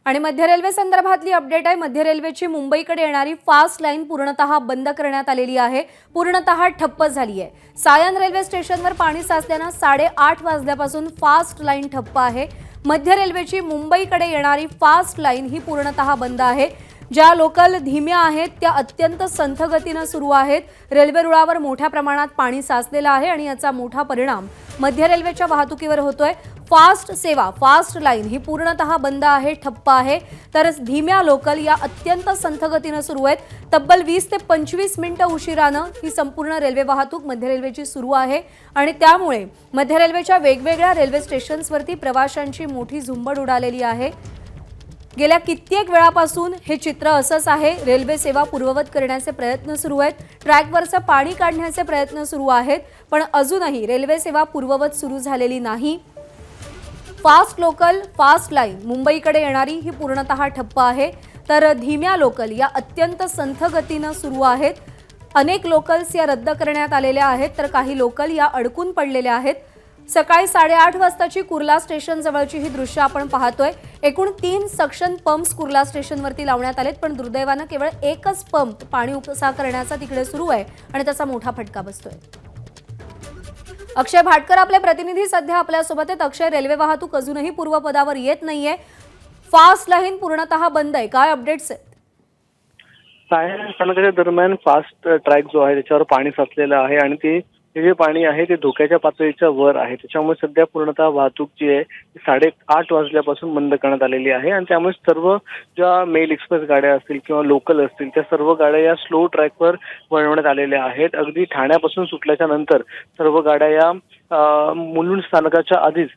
आणि मध्य रेल्वे संदर्भातली अपडेट आहे। मध्य रेल्वेची मुंबईकडे येणारी फास्ट लाईन पूर्णतः बंद करण्यात आलेली आहे, पूर्णतः ठप्प झाली आहे। सायन रेल्वे स्टेशनवर पाणी साचल्याने 8:30 वाजल्यापासून फास्ट लाईन ठप्प आहे। मध्य रेल्वेची मुंबईकडे येणारी फास्ट लाईन ही पूर्णतः बंद आहे। ज्या लोकल धीम्या आहेत त्या अत्यंत संथ गतीने सुरू आहेत। रेल्वे रुळावर मोठ्या प्रमाणात पाणी साचलेलं आहे आणि याचा मोठा परिणाम मध्य रेल्वेच्या वाहतुकीवर होतोय। फास्ट सेवा फास्ट लाईन ही पूर्णतः बंद आहे, ठप्प आहे, तर धीम्या लोकल या अत्यंत संथ गतीने सुरू आहेत। तब्बल 20 ते 25 मिनिटं उशिराने ही संपूर्ण रेल्वे वाहतूक मध्य रेल्वेची सुरू आहे आणि त्यामुळे मध्य रेल्वेच्या वेगवेगळ्या रेल्वे स्टेशन्सवरती प्रवाशांची मोठी झुंबड उडालेली आहे। गेल्या कित्येक वेळापासून हे चित्र असंच आहे। रेल्वे सेवा पूर्ववत करण्याचे प्रयत्न सुरू आहेत, ट्रॅकवरचं पाणी काढण्याचे प्रयत्न सुरू आहेत, पण अजूनही रेल्वे सेवा पूर्ववत सुरू झालेली नाही। फास्ट लोकल फास्ट लाईन मुंबईकडे येणारी ही पूर्णतः ठप्प आहे, तर धीम्या लोकल या अत्यंत संथ गतीने सुरू आहेत। अनेक लोकल्स या रद्द करण्यात आलेल्या आहेत, तर काही लोकल या अडकून पडलेल्या आहेत। सकाळी 8:30 वाजताची कुर्ला स्टेशन जवळची ही दृश्य आपण पाहतोय। एकूण 3 सक्शन पंप्स कुर्ला स्टेशनवरती लावण्यात आलेत, पण दुर्दैवाने केवळ एकच पंप पाणी उपसा करण्याचा तिकडे सुरू आहे आणि त्याचा मोठा फटका बसतोय। अक्षय भाटकर आपले प्रतिनिधी सध्या आपल्या सोबत आहेत। अक्षय, रेल्वे वाहतूक अजूनही पूर्वपदावर येत नाहीये, फास्ट लाईन पूर्णतः बंद आहे, काय अपडेट्स आहेत? सायन स्थानकाच्या दरम्यान फास्ट ट्रॅक जो आहे त्याच्यावर पाणी साचलेलं आहे आणि ते जे पाणी आहे ते धोक्याच्या पातळीच्या वर आहे। त्याच्यामुळे सध्या पूर्णतः वाहतूक जी आहे 8:30 वाजल्यापासून बंद करण्यात आलेली आहे आणि त्यामुळे सर्व ज्या मेल एक्सप्रेस गाड्या असतील किंवा लोकल असतील त्या सर्व गाड्या या स्लो ट्रॅकवर वळवण्यात आलेल्या आहेत। अगदी ठाण्यापासून सुटल्याच्या नंतर सर्व गाड्या या मुलुंड स्थानकाच्या आधीच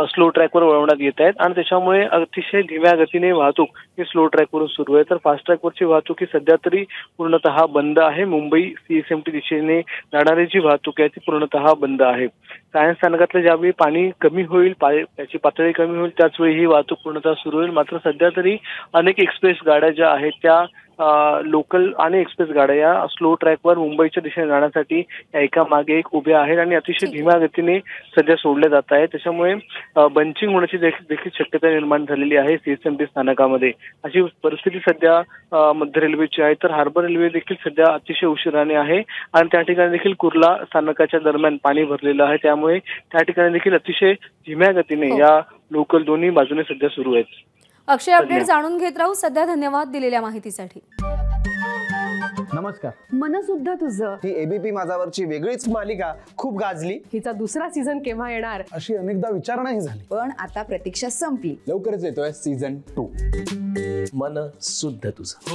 स्लो ट्रॅकवर वळवण्यात येत आहेत आणि त्याच्यामुळे अतिशय धीम्या गतीने वाहतूक ही स्लो ट्रॅकवरून सुरू आहे, तर फास्ट ट्रॅकवरची वाहतूक ही सध्या तरी पूर्णतः बंद आहे। मुंबई CSMT दिशेने जाणारी जी वाहतूक आहे ती पूर्णतः बंद आहे। सायन स्थानकातलं ज्यावेळी पाणी कमी होईल, त्याची पातळी कमी होईल, त्याचवेळी ही वाहतूक पूर्णतः सुरू होईल। मात्र सध्या तरी अनेक एक्सप्रेस गाड्या ज्या आहेत त्या लोकल आणि एक्सप्रेस गाड्या या स्लो ट्रॅकवर मुंबईच्या दिशेने जाण्यासाठी एका मागे एक उभ्या आहेत आणि अतिशय धीम्या गतीने सध्या सोडल्या जात आहेत। त्याच्यामुळे बंचिंग होण्याची देखील शक्यता निर्माण झालेली आहे CSMT स्थानकामध्ये। अशी परिस्थिती सध्या मध्य रेल्वेची आहे, तर हार्बर रेल्वे देखील सध्या अतिशय उशिराने आहे आणि त्या ठिकाणी देखील कुर्ला स्थानकाच्या दरम्यान पाणी भरलेलं आहे, त्यामुळे त्या ठिकाणी देखील अतिशय धीम्या गतीने या लोकल दोन्ही बाजूने सध्या सुरू आहेत। अक्षय, अपडेट जाणून घेत राहू। सध्या धन्यवाद दिलेल्या माहितीसाठी। नमस्कार। मनसुद्धा तुझं ही ABP माझावरची वेगळीच मालिका खूप गाजली। हिचा दुसरा सीझन केव्हा येणार अशी अनेकदा विचारणा झाली, पण आता प्रतीक्षा संपली। लवकरच येतोय सीझन 2 मनसुद्धा तुझं।